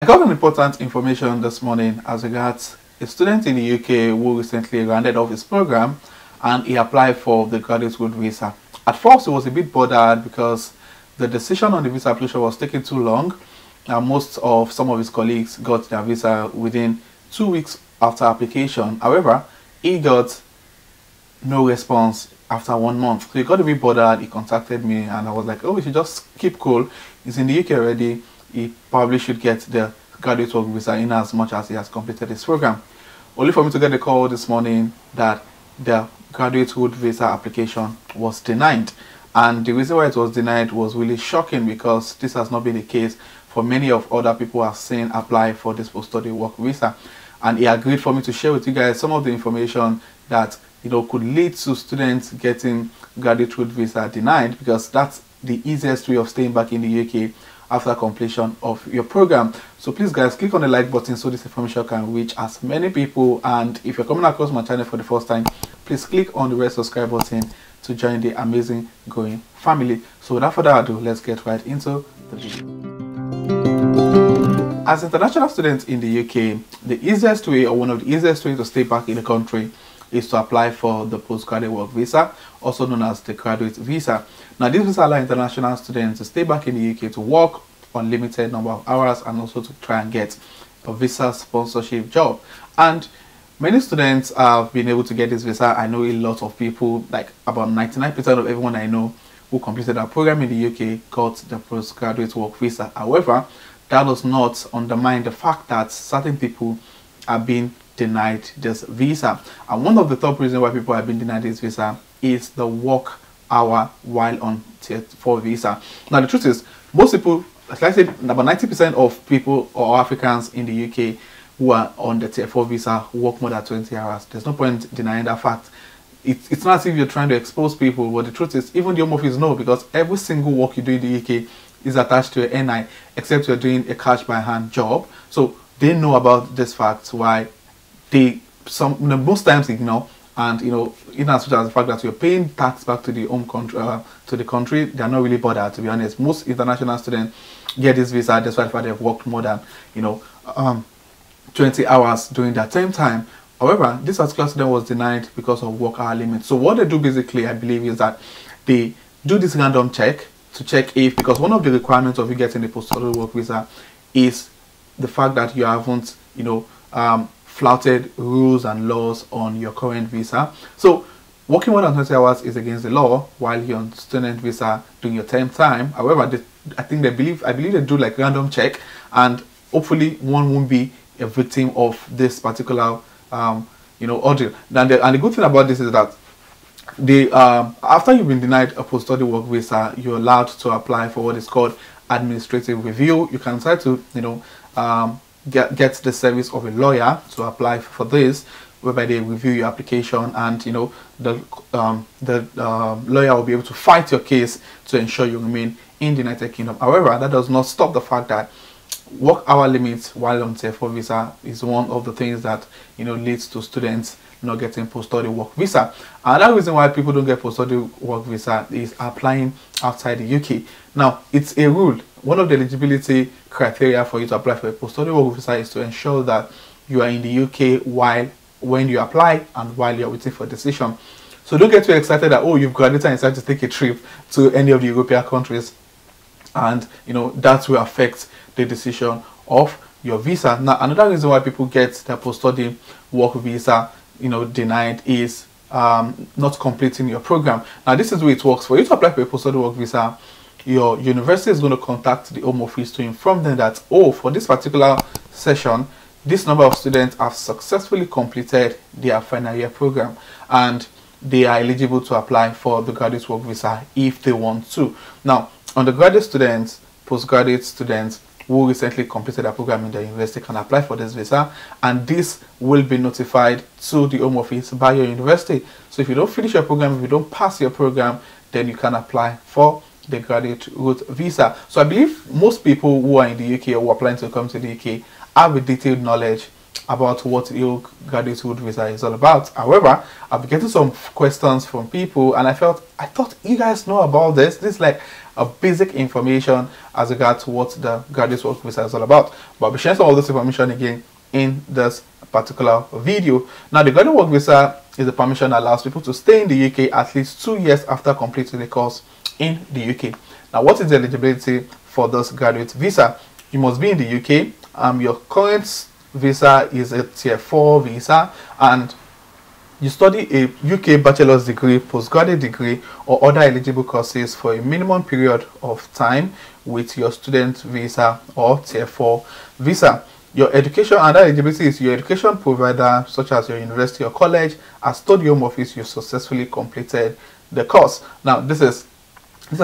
got an important information this morning as regards a student in the UK who recently rounded off his program and he applied for the graduate route visa. At first, he was a bit bothered because the decision on the visa application was taking too long. Some of his colleagues got their visa within 2 weeks after application. However, he got no response after 1 month. So he got a bit bothered. He contacted me and I was like, oh, we should just keep cool. He's in the UK already. He probably should get the graduate work visa in as much as he has completed his program. Only for me to get a call this morning that the graduate route visa application was denied. And the reason why it was denied was really shocking because this has not been the case for many of other people I've seen apply for this post-study work visa. And he agreed for me to share with you guys some of the information that could lead to students getting graduate route visa denied, because that's the easiest way of staying back in the UK after completion of your program. So please guys, click on the like button so this information can reach as many people. And if you're coming across my channel for the first time, please click on the red subscribe button to join the amazing growing family. So without further ado, let's get right into the video. As international students in the UK, the easiest way, or one of the easiest ways to stay back in the country, is to apply for the postgraduate work visa, also known as the graduate visa. Now, this visa allows international students to stay back in the UK to work on limited number of hours and also to try and get a visa sponsorship job. And many students have been able to get this visa. I know a lot of people, like about 99% of everyone I know who completed our program in the UK got the postgraduate work visa. However, that does not undermine the fact that certain people are being denied this visa. And one of the top reasons why people have been denied this visa is the work hour while on Tier 4 visa. Now the truth is, most people, like I said, about 90% of people or Africans in the UK who are on the Tier 4 visa work more than 20 hours. There's no point denying that fact. It's not as if you're trying to expose people, but the truth is, even the Home Office know, because every single work you do in the UK is attached to your NI, except you're doing a cash by hand job. So they know about this fact, why they most times ignore. And in as much as the fact that you're paying tax back to the home country, they're not really bothered, to be honest. Most international students get this visa despite the fact they've worked more than 20 hours during that same time. However, this particular student was denied because of work hour limit. So what they do basically, I believe, is that they do this random check to check if, because one of the requirements of you getting the postgraduate work visa is the fact that you haven't flouted rules and laws on your current visa. So working more than 20 hours is against the law while you're on student visa during your term time. However, I believe they do like random check, and hopefully one won't be a victim of this particular ordeal. And the good thing about this is that after you've been denied a post-study work visa, you're allowed to apply for what is called administrative review. You can decide to get the service of a lawyer to apply for this, whereby they review your application, and the lawyer will be able to fight your case to ensure you remain in the United Kingdom. However, that does not stop the fact that work hour limits while on Tier 4 visa is one of the things that leads to students not getting post-study work visa. Another reason why people don't get post-study work visa is applying outside the UK. Now, it's a rule. One of the eligibility criteria for you to apply for a post-study work visa is to ensure that you are in the UK when you apply and while you're waiting for a decision. So don't get too excited that, oh, you've graduated and decided to take a trip to any of the European countries, and that will affect the decision of your visa. Now, another reason why people get their post-study work visa denied is not completing your program. Now, this is the way it works. For you to apply for a post-study work visa, your university is going to contact the Home Office to inform them that, oh, for this particular session, this number of students have successfully completed their final year program and they are eligible to apply for the graduate work visa if they want to. Now, undergraduate students, postgraduate students who recently completed their program in the university can apply for this visa, and this will be notified to the Home Office by your university. So if you don't finish your program, if you don't pass your program, then you can apply for the graduate route visa. So I believe most people who are in the UK or who are planning to come to the UK have a detailed knowledge about what EU graduate visa is all about. However, I've been getting some questions from people, and I thought you guys know about this. This is like a basic information as regards to what the graduate work visa is all about. But I'll be sharing some of this information again in this particular video. Now, the graduate work visa is a permission that allows people to stay in the UK at least 2 years after completing the course in the UK. Now, what is the eligibility for this graduate visa? You must be in the UK. Your current visa is a tier 4 visa, and you study a UK bachelor's degree, postgraduate degree, or other eligible courses for a minimum period of time with your student visa or tier 4 visa. Your education and eligibility is your education provider, such as your university or college, has told your home office you successfully completed the course. Now, these are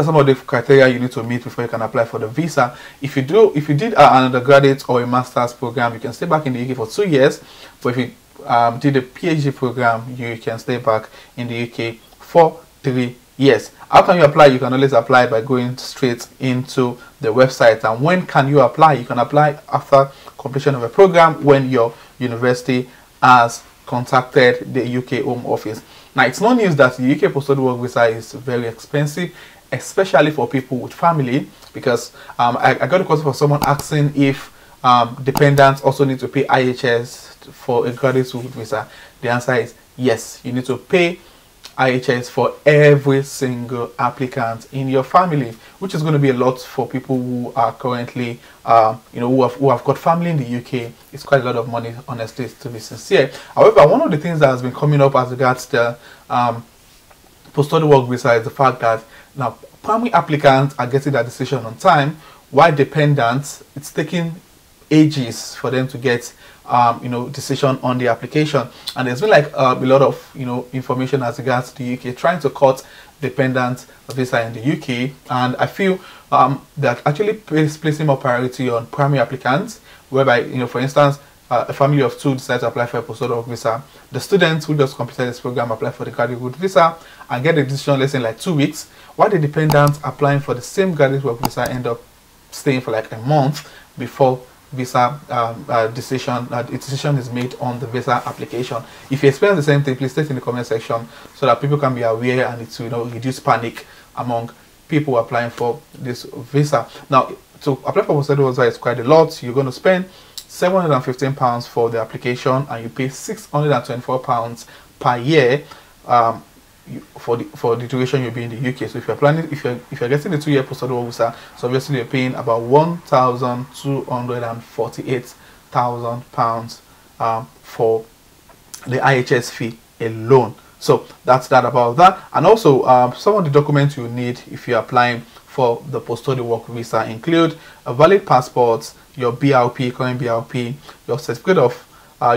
some of the criteria you need to meet before you can apply for the visa. If you did an undergraduate or a master's program, you can stay back in the UK for 2 years. But if you did a PhD program, you can stay back in the UK for 3 years. How can you apply? You can always apply by going straight into the website. And when can you apply? You can apply after completion of a program, when your university has contacted the UK Home Office. Now, it's no news that the UK Postal Work Visa is very expensive, especially for people with family, because I got a question for someone asking if dependents also need to pay IHS for a graduate visa. The answer is yes. You need to pay IHS for every single applicant in your family, which is going to be a lot for people who are currently who have got family in the UK. It's quite a lot of money, honestly, to be sincere. However, one of the things that has been coming up as regards the post-study work visa is the fact that now primary applicants are getting their decision on time, while dependents, it's taking ages for them to get decision on the application. And there's been like a lot of information as regards to the UK trying to cut dependent visa in the UK, and I feel that actually placing more priority on primary applicants, whereby for instance a family of 2 decide to apply for a post-study work visa. The students who just completed this program apply for the graduate visa and get the decision, let's say, in like 2 weeks, while the dependents applying for the same graduate work visa end up staying for like a month before visa decision is made on the visa application. If you experience the same thing, please state in the comment section so that people can be aware, and it will reduce panic among people applying for this visa. Now, to apply for post-study visa is quite a lot. You're going to spend £715 for the application, and you pay £624 per year for the duration you'll be in the UK. So if you're planning, if you're getting the 2-year post-study work visa, so obviously you're paying about £1,248,000 for the IHS fee alone. So that's that about that. And also some of the documents you need if you're applying for the post-study work visa include a valid passport, your BRP, current BRP, your certificate of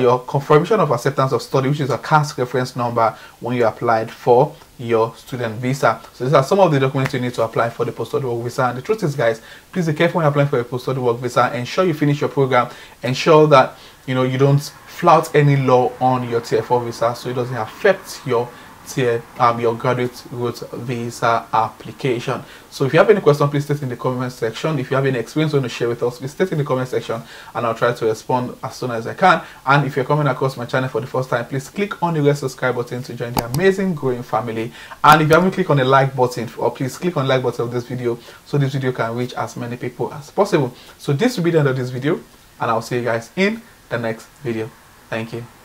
your confirmation of acceptance of study, which is a CAS reference number when you applied for your student visa. So these are some of the documents you need to apply for the post-study work visa. And the truth is, guys, please be careful when you're applying for a post-study work visa. Ensure you finish your program. Ensure that you don't flout any law on your tier 4 visa, so it doesn't affect your graduate route visa application. So if you have any question, please state in the comment section. If you have any experience you want to share with us, please state in the comment section, and I'll try to respond as soon as I can. And if you're coming across my channel for the first time, please click on the red subscribe button to join the amazing growing family. And if you haven't clicked on the like button, or please click on the like button of this video so this video can reach as many people as possible. So this will be the end of this video, and I'll see you guys in the next video. Thank you.